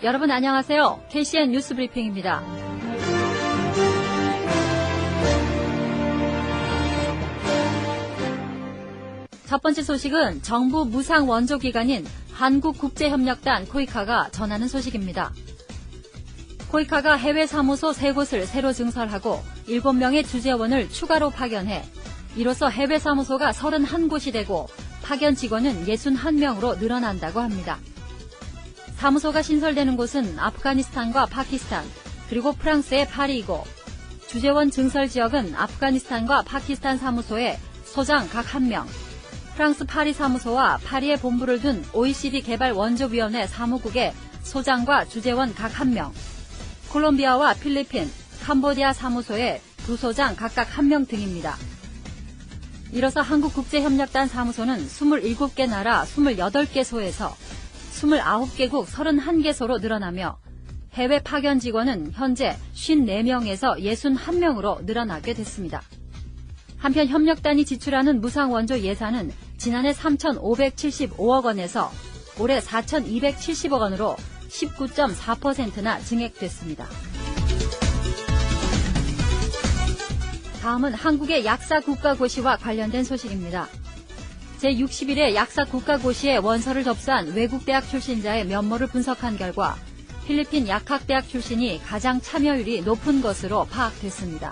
여러분 안녕하세요. KCN 뉴스 브리핑입니다. 첫 번째 소식은 정부 무상 원조기관인 한국국제협력단 코이카가 전하는 소식입니다. 코이카가 해외 사무소 3곳을 새로 증설하고 7명의 주재원을 추가로 파견해 이로써 해외 사무소가 31곳이 되고 파견 직원은 61명으로 늘어난다고 합니다. 사무소가 신설되는 곳은 아프가니스탄과 파키스탄, 그리고 프랑스의 파리이고 주재원 증설 지역은 아프가니스탄과 파키스탄 사무소의 소장 각 1명, 프랑스 파리 사무소와 파리에 본부를 둔 OECD 개발 원조위원회 사무국의 소장과 주재원 각 1명, 콜롬비아와 필리핀, 캄보디아 사무소의 부소장 각각 1명 등입니다. 이로써 한국국제협력단 사무소는 27개 나라 28개소에서 29개국 31개소로 늘어나며 해외 파견 직원은 현재 54명에서 61명으로 늘어나게 됐습니다. 한편 협력단이 지출하는 무상 원조 예산은 지난해 3,575억 원에서 올해 4,270억 원으로 19.4%나 증액됐습니다. 다음은 한국의 약사 국가고시와 관련된 소식입니다. 제61회 약사 국가고시에 원서를 접수한 외국 대학 출신자의 면모를 분석한 결과 필리핀 약학대학 출신이 가장 참여율이 높은 것으로 파악됐습니다.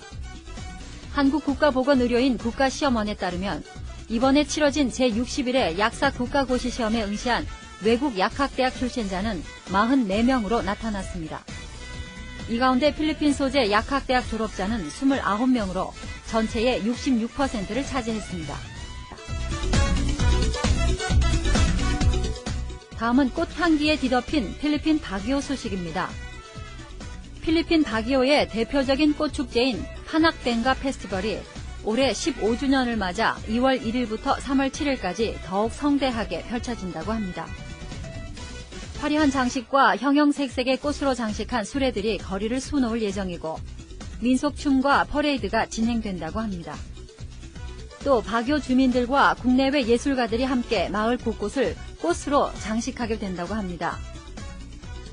한국국가보건의료인 국가시험원에 따르면 이번에 치러진 제61회 약사 국가고시 시험에 응시한 외국 약학대학 출신자는 44명으로 나타났습니다. 이 가운데 필리핀 소재 약학대학 졸업자는 29명으로 전체의 66%를 차지했습니다. 다음은 꽃향기에 뒤덮인 필리핀 바기오 소식입니다. 필리핀 바기오의 대표적인 꽃축제인 파낙뱅가 페스티벌이 올해 15주년을 맞아 2월 1일부터 3월 7일까지 더욱 성대하게 펼쳐진다고 합니다. 화려한 장식과 형형색색의 꽃으로 장식한 수레들이 거리를 수놓을 예정이고 민속춤과 퍼레이드가 진행된다고 합니다. 또 바기오 주민들과 국내외 예술가들이 함께 마을 곳곳을 꽃으로 장식하게 된다고 합니다.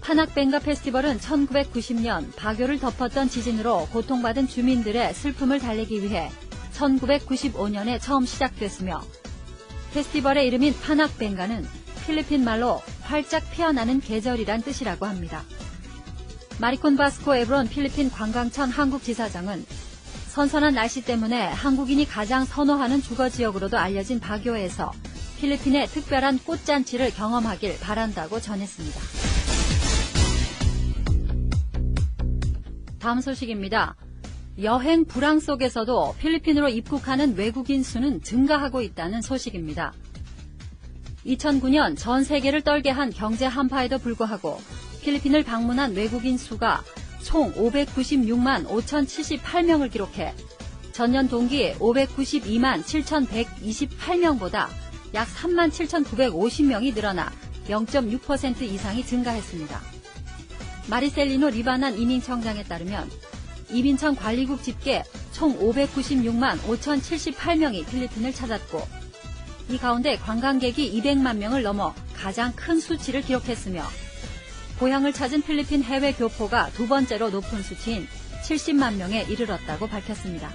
파낙뱅가 페스티벌은 1990년 바교를 덮었던 지진으로 고통받은 주민들의 슬픔을 달래기 위해 1995년에 처음 시작됐으며 페스티벌의 이름인 파낙뱅가는 필리핀 말로 활짝 피어나는 계절이란 뜻이라고 합니다. 마리콘 바스코 에브론 필리핀 관광청 한국지사장은 선선한 날씨 때문에 한국인이 가장 선호하는 주거지역으로도 알려진 바교에서 필리핀의 특별한 꽃잔치를 경험하길 바란다고 전했습니다. 다음 소식입니다. 여행 불황 속에서도 필리핀으로 입국하는 외국인 수는 증가하고 있다는 소식입니다. 2009년 전 세계를 떨게 한 경제 한파에도 불구하고 필리핀을 방문한 외국인 수가 총 596만 5,078명을 기록해 전년 동기 592만 7,128명보다 약 3만 7,950명이 늘어나 0.6% 이상이 증가했습니다. 마리셀리노 리바난 이민청장에 따르면 이민청 관리국 집계 총 596만 5,078명이 필리핀을 찾았고 이 가운데 관광객이 200만 명을 넘어 가장 큰 수치를 기록했으며 고향을 찾은 필리핀 해외 교포가 두 번째로 높은 수치인 70만 명에 이르렀다고 밝혔습니다.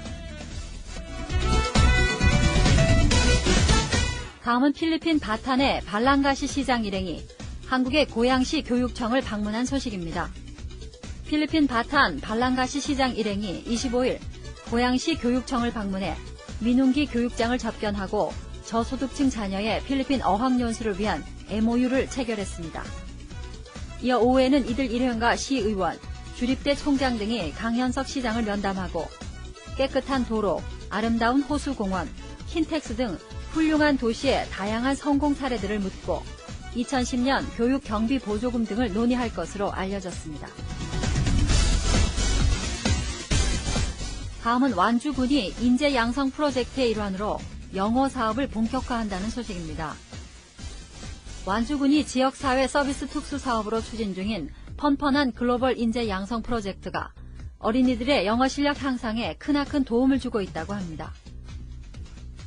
다음은 필리핀 바탄의 발랑가시 시장 일행이 한국의 고양시 교육청을 방문한 소식입니다. 필리핀 바탄 발랑가시 시장 일행이 25일 고양시 교육청을 방문해 민웅기 교육장을 접견하고 저소득층 자녀의 필리핀 어학연수를 위한 MOU를 체결했습니다. 이어 오후에는 이들 일행과 시의원, 주립대 총장 등이 강현석 시장을 면담하고 깨끗한 도로, 아름다운 호수공원, 킨텍스 등 훌륭한 도시의 다양한 성공 사례들을 묻고 2010년 교육 경비 보조금 등을 논의할 것으로 알려졌습니다. 다음은 완주군이 인재 양성 프로젝트의 일환으로 영어 사업을 본격화한다는 소식입니다. 완주군이 지역사회 서비스 특수 사업으로 추진 중인 펀펀한 글로벌 인재 양성 프로젝트가 어린이들의 영어 실력 향상에 크나큰 도움을 주고 있다고 합니다.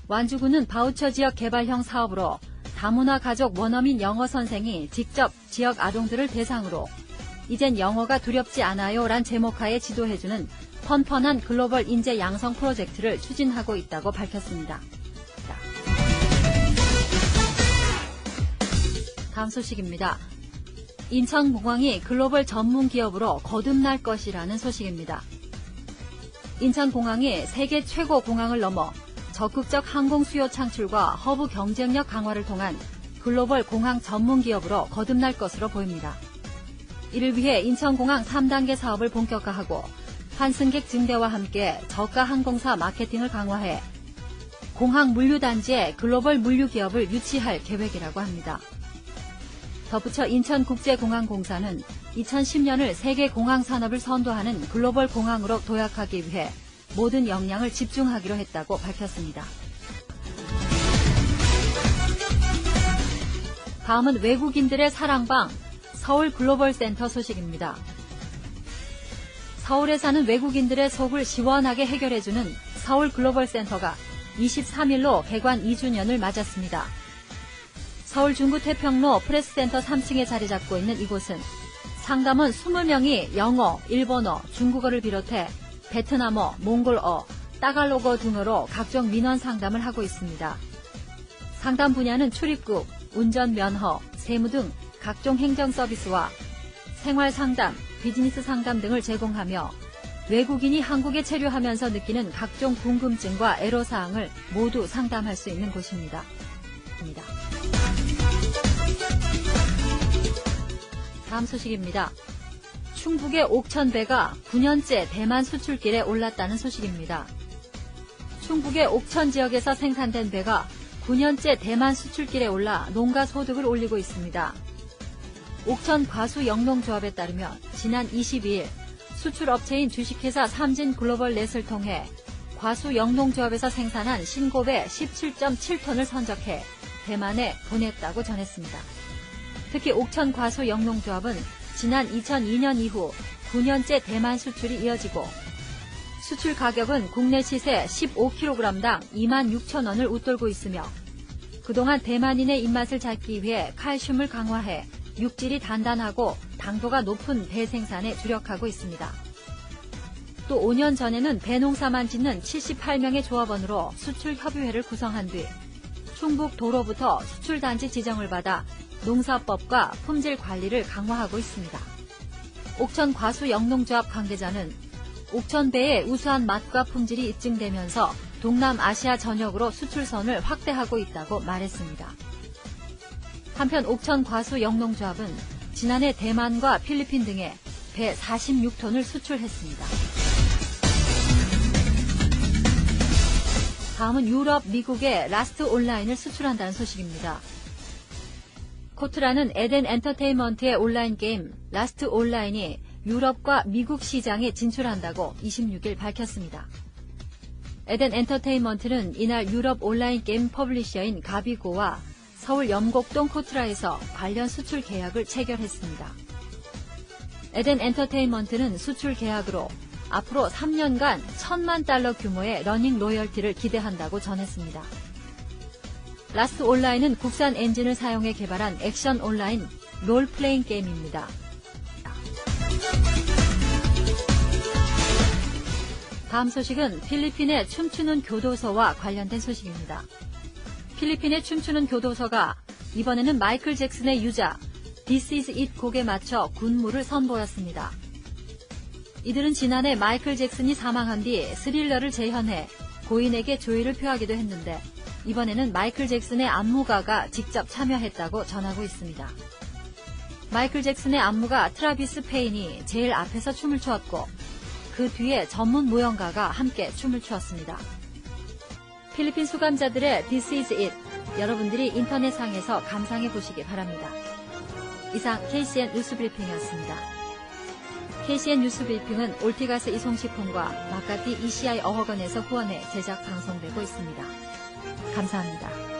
완주군은 바우처 지역 개발형 사업으로 다문화 가족 원어민 영어 선생이 직접 지역 아동들을 대상으로 이젠 영어가 두렵지 않아요 란 제목하에 지도해주는 펀펀한 글로벌 인재 양성 프로젝트를 추진하고 있다고 밝혔습니다. 다음 소식입니다. 인천공항이 글로벌 전문 기업으로 거듭날 것이라는 소식입니다. 인천공항이 세계 최고 공항을 넘어 적극적 항공 수요 창출과 허브 경쟁력 강화를 통한 글로벌 공항 전문 기업으로 거듭날 것으로 보입니다. 이를 위해 인천공항 3단계 사업을 본격화하고 환승객 증대와 함께 저가 항공사 마케팅을 강화해 공항 물류단지에 글로벌 물류기업을 유치할 계획이라고 합니다. 덧붙여 인천국제공항공사는 2010년을 세계 공항 산업을 선도하는 글로벌 공항으로 도약하기 위해 모든 역량을 집중하기로 했다고 밝혔습니다. 다음은 외국인들의 사랑방 서울 글로벌센터 소식입니다. 서울에 사는 외국인들의 속을 시원하게 해결해주는 서울 글로벌센터가 23일로 개관 2주년을 맞았습니다. 서울 중구 태평로 프레스센터 3층에 자리 잡고 있는 이곳은 상담원 20명이 영어, 일본어, 중국어를 비롯해 베트남어, 몽골어, 따갈로거 등으로 각종 민원 상담을 하고 있습니다. 상담 분야는 출입국, 운전면허, 세무 등 각종 행정 서비스와 생활 상담, 비즈니스 상담 등을 제공하며 외국인이 한국에 체류하면서 느끼는 각종 궁금증과 애로사항을 모두 상담할 수 있는 곳입니다. 다음 소식입니다. 충북의 옥천배가 9년째 대만 수출길에 올랐다는 소식입니다. 충북의 옥천 지역에서 생산된 배가 9년째 대만 수출길에 올라 농가 소득을 올리고 있습니다. 옥천 과수영농조합에 따르면 지난 22일 수출업체인 주식회사 삼진글로벌넷을 통해 과수영농조합에서 생산한 신고배 17.7톤을 선적해 대만에 보냈다고 전했습니다. 특히 옥천 과수영농조합은 지난 2002년 이후 9년째 대만 수출이 이어지고 수출 가격은 국내 시세 15kg당 26,000원을 웃돌고 있으며 그동안 대만인의 입맛을 잡기 위해 칼슘을 강화해 육질이 단단하고 당도가 높은 배 생산에 주력하고 있습니다. 또 5년 전에는 배 농사만 짓는 78명의 조합원으로 수출 협의회를 구성한 뒤 충북도로부터 수출단지 지정을 받아 농사법과 품질 관리를 강화하고 있습니다. 옥천 과수영농조합 관계자는 옥천배의 우수한 맛과 품질이 입증되면서 동남아시아 전역으로 수출선을 확대하고 있다고 말했습니다. 한편 옥천 과수영농조합은 지난해 대만과 필리핀 등에 배 46톤을 수출했습니다. 다음은 유럽, 미국에 라스트 온라인을 수출한다는 소식입니다. 코트라는 에덴 엔터테인먼트의 온라인 게임 라스트 온라인이 유럽과 미국 시장에 진출한다고 26일 밝혔습니다. 에덴 엔터테인먼트는 이날 유럽 온라인 게임 퍼블리셔인 가비고와 서울 염곡동 코트라에서 관련 수출 계약을 체결했습니다. 에덴 엔터테인먼트는 수출 계약으로 앞으로 3년간 1,000만 달러 규모의 러닝 로열티를 기대한다고 전했습니다. 라스트 온라인은 국산 엔진을 사용해 개발한 액션 온라인 롤플레잉 게임입니다. 다음 소식은 필리핀의 춤추는 교도소와 관련된 소식입니다. 필리핀의 춤추는 교도소가 이번에는 마이클 잭슨의 유자 This Is It 곡에 맞춰 군무를 선보였습니다. 이들은 지난해 마이클 잭슨이 사망한 뒤 스릴러를 재현해 고인에게 조의를 표하기도 했는데 이번에는 마이클 잭슨의 안무가가 직접 참여했다고 전하고 있습니다. 마이클 잭슨의 안무가 트라비스 페인이 제일 앞에서 춤을 추었고 그 뒤에 전문 무용가가 함께 춤을 추었습니다. 필리핀 수감자들의 This is it. 여러분들이 인터넷상에서 감상해 보시기 바랍니다. 이상 KCN 뉴스브리핑이었습니다. KCN 뉴스브리핑은 올티가스 이송식품과 마카티 ECI 어허건에서 후원해 제작 방송되고 있습니다. 감사합니다.